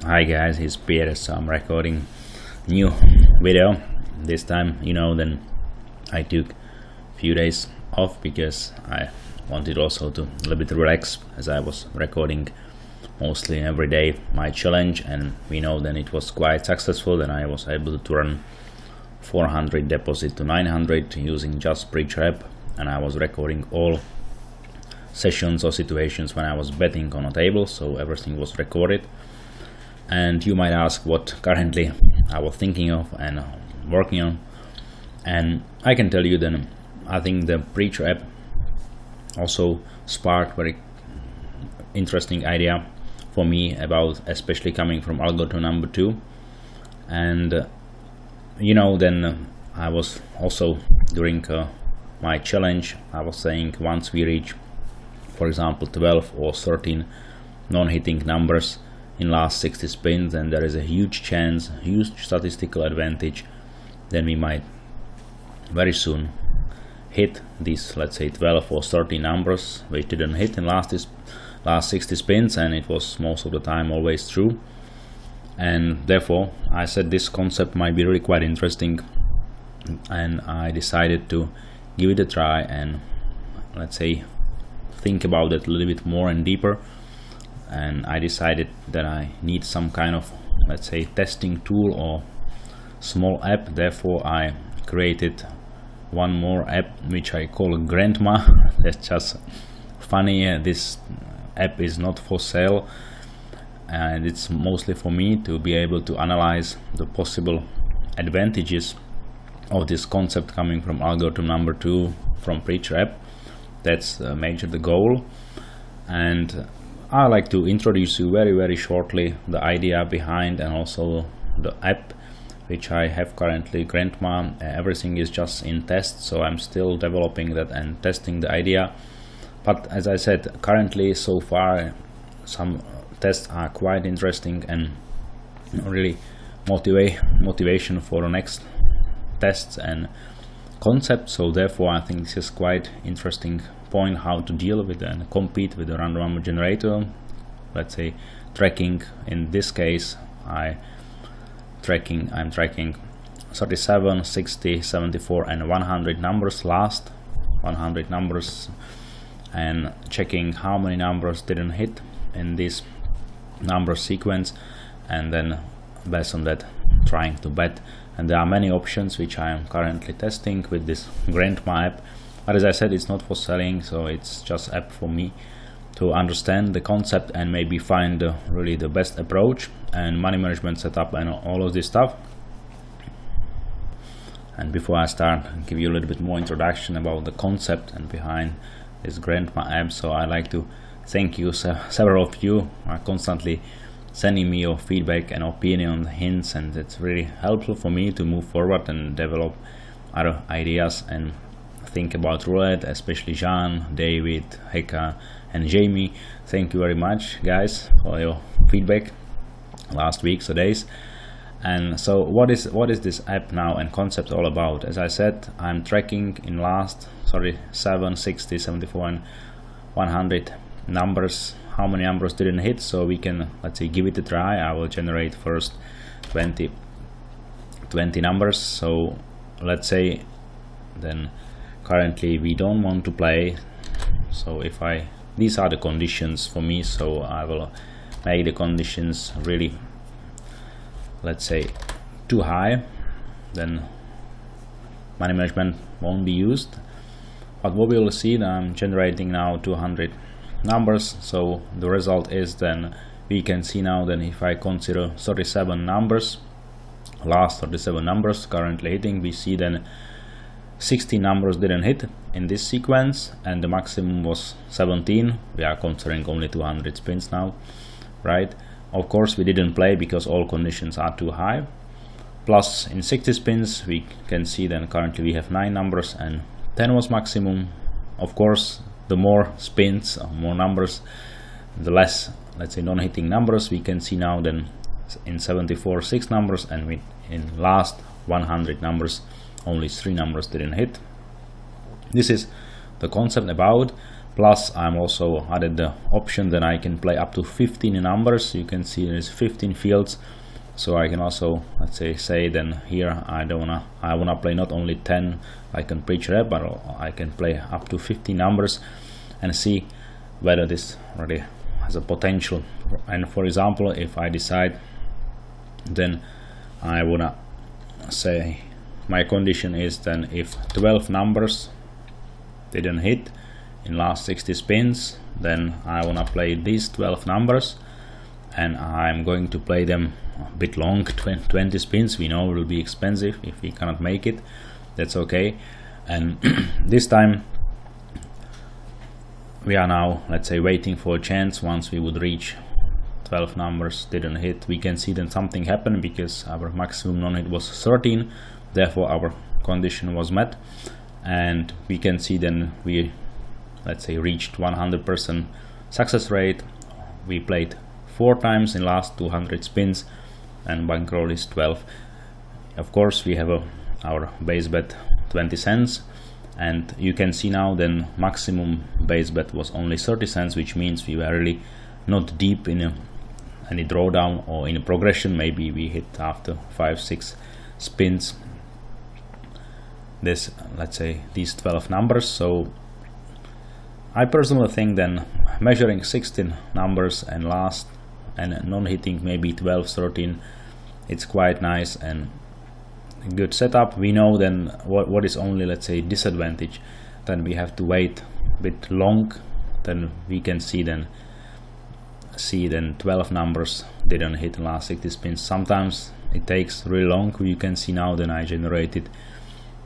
Hi guys, it's Petr. So I'm recording new video. This time, then I took a few days off because I wanted also to a little bit relax, as I was recording mostly every day my challenge, and then it was quite successful. Then I was able to run 400 deposit to 900 using just Preacher app, and I was recording all sessions or situations when I was betting on a table, so everything was recorded. And you might ask what currently I was thinking of and working on, and I can tell you then I think the Preacher app also sparked very interesting idea for me about, especially coming from algorithm number 2. And then I was also during my challenge, I was saying once we reach, for example, 12 or 13 non-hitting numbers in last 60 spins, then there is a huge chance, huge statistical advantage, then we might very soon hit these, let's say, 12 or 13 numbers which didn't hit in last 60 spins, and it was most of the time always true. And therefore I said this concept might be really quite interesting, and I decided to give it a try and, let's say, think about it a little bit more and deeper. And I decided that I need some kind of, let's say, testing tool or small app. Therefore I created one more app which I call GrandMa. That's just funny. This app is not for sale, and it's mostly for me to be able to analyze the possible advantages of this concept coming from algorithm number 2 from Preacher app. That's the goal. And I like to introduce you very shortly the idea behind, and also the app which I have currently, GrandMa. Everything is just in test, so I'm still developing that and testing the idea. But as I said, currently so far some tests are quite interesting and really motivation for the next tests and concepts. So therefore I think this is quite interesting point how to deal with and compete with the random number generator. Let's say tracking, in this case I'm tracking 37, 60, 74 and 100 numbers, last 100 numbers, and checking how many numbers didn't hit in this number sequence, and then based on that trying to bet. And there are many options which I am currently testing with this GrandMa app. But as I said, it's not for selling, so it's just app for me to understand the concept and maybe find really the best approach and money management setup and all of this stuff. And before I start, I'll give you a little bit more introduction about the concept and behind this GrandMa app. So I like to thank you. Several of you are constantly sending me your feedback and opinion, hints, and it's really helpful for me to move forward and develop other ideas and think about Roulette, especially Jean, David, Heka and Jamie. Thank you very much guys for your feedback last weeks or days. And so what is this app now and concept all about? As I said, I'm tracking in last 7, 60, 74 and 100 numbers, how many numbers didn't hit, so we can, let's say, give it a try. I will generate first 20 numbers. So let's say then currently we don't want to play, so if these are the conditions for me, so I will make the conditions really, let's say, too high, then money management won't be used. But what we will see, that I'm generating now 200 numbers, so the result is then we can see now then if I consider 37 numbers, last 37 numbers currently hitting, we see then 60 numbers didn't hit in this sequence and the maximum was 17. We are considering only 200 spins now, right? Of course we didn't play because all conditions are too high. Plus in 60 spins we can see then currently we have 9 numbers and 10 was maximum. Of course the more spins, more numbers, the less, let's say, non-hitting numbers. We can see now then in 74 6 numbers, and in last 100 numbers only 3 numbers didn't hit. This is the concept about. Plus I'm also added the option that I can play up to 15 numbers. You can see there's 15 fields, so I can also, let's say then here I wanna play not only 10 like on pre-rep, but I can play up to 50 numbers and see whether this already has a potential. And for example, if I decide, then I wanna say my condition is then if 12 numbers didn't hit in last 60 spins, then I wanna play these 12 numbers, and I'm going to play them a bit long, 20 spins. We know it will be expensive if we cannot make it. That's okay. And this time we are now, let's say, waiting for a chance. Once we would reach 12 numbers didn't hit, we can see then something happened, because our maximum non-hit was 13, therefore our condition was met, and we can see then we, let's say, reached 100% success rate. We played 4 times in last 200 spins, and bankroll is 12. Of course we have our base bet 20 cents, and you can see now then maximum base bet was only 30 cents, which means we were really not deep in any drawdown or in a progression. Maybe we hit after 5-6 spins this, let's say, these 12 numbers. So I personally think then measuring 16 numbers and last and non-hitting maybe 12, 13, it's quite nice and good setup. We know then what is only, let's say, disadvantage, then we have to wait a bit long. Then we can see then 12 numbers didn't hit in last 60 spins. Sometimes it takes really long. You can see now then I generated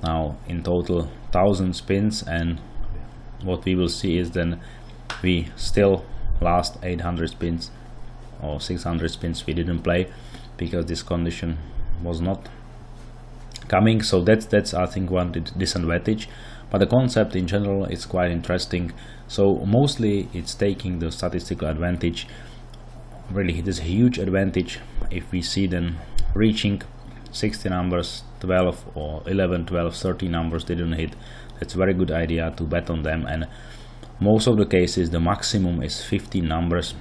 now in total 1000 spins, and what we will see is then we still last 800 spins or 600 spins we didn't play because this condition was not coming. So that's I think one disadvantage, but the concept in general is quite interesting. So mostly it's taking the statistical advantage. Really it is a huge advantage if we see then reaching 60 numbers, 12 or 11, 12, 13 numbers didn't hit. It's a very good idea to bet on them, and most of the cases the maximum is 15 numbers.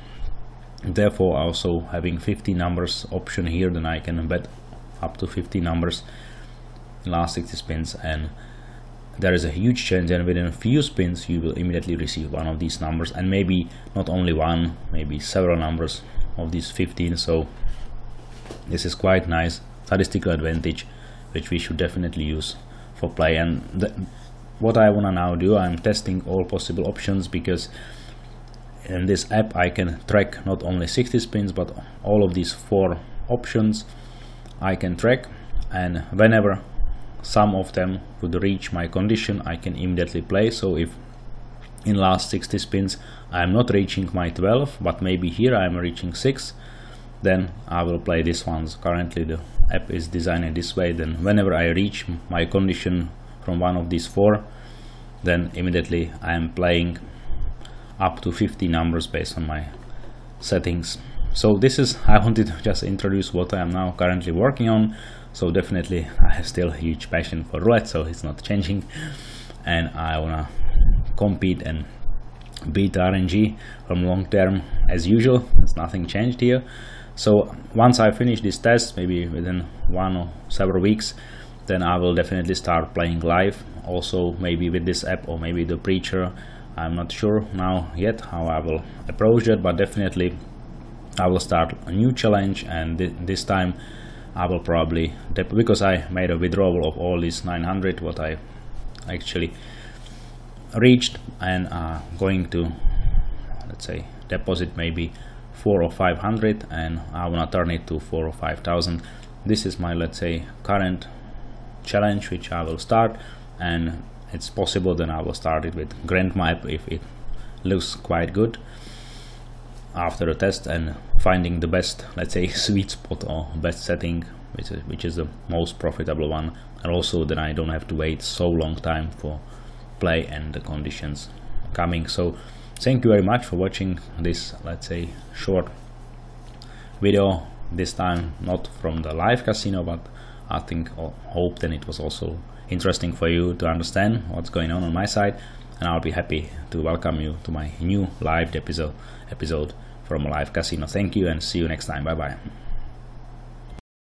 Therefore also having 50 numbers option here, then I can bet up to 50 numbers in last 60 spins, and there is a huge chance and within a few spins you will immediately receive one of these numbers, and maybe not only one, maybe several numbers of these 15. So this is quite nice statistical advantage which we should definitely use for play. And what I wanna now do, I'm testing all possible options, because in this app I can track not only 60 spins but all of these 4 options I can track, and whenever some of them would reach my condition I can immediately play. So if in last 60 spins I'm not reaching my 12, but maybe here I'm reaching 6, then I will play this ones. Currently the app is designed this way, then whenever I reach my condition from one of these 4, then immediately I am playing up to 50 numbers based on my settings. So this is, I wanted to just introduce what I am now currently working on. So definitely I have still a huge passion for roulette, so it's not changing, and I wanna compete and beat RNG from long term as usual. There's nothing changed here. So once I finish this test, maybe within 1 or several weeks, then I will definitely start playing live, also maybe with this app or maybe the Preacher. I'm not sure now yet how I will approach it, but definitely I will start a new challenge, and this time I will probably, because I made a withdrawal of all these 900 what I actually reached, and going to, let's say, deposit maybe 400 or 500, and I want to turn it to 4,000 or 5,000. This is my, let's say, current challenge which I will start, and it's possible then I will start it with GrandMa app if it looks quite good after the test, and finding the best, let's say, sweet spot or best setting which is the most profitable one, and also then I don't have to wait so long time for play and the conditions coming. So thank you very much for watching this, let's say, short video, this time not from the live casino, but I think or hope then it was also interesting for you to understand what's going on my side. and I'll be happy to welcome you to my new live episode from a live casino. Thank you and see you next time. Bye bye.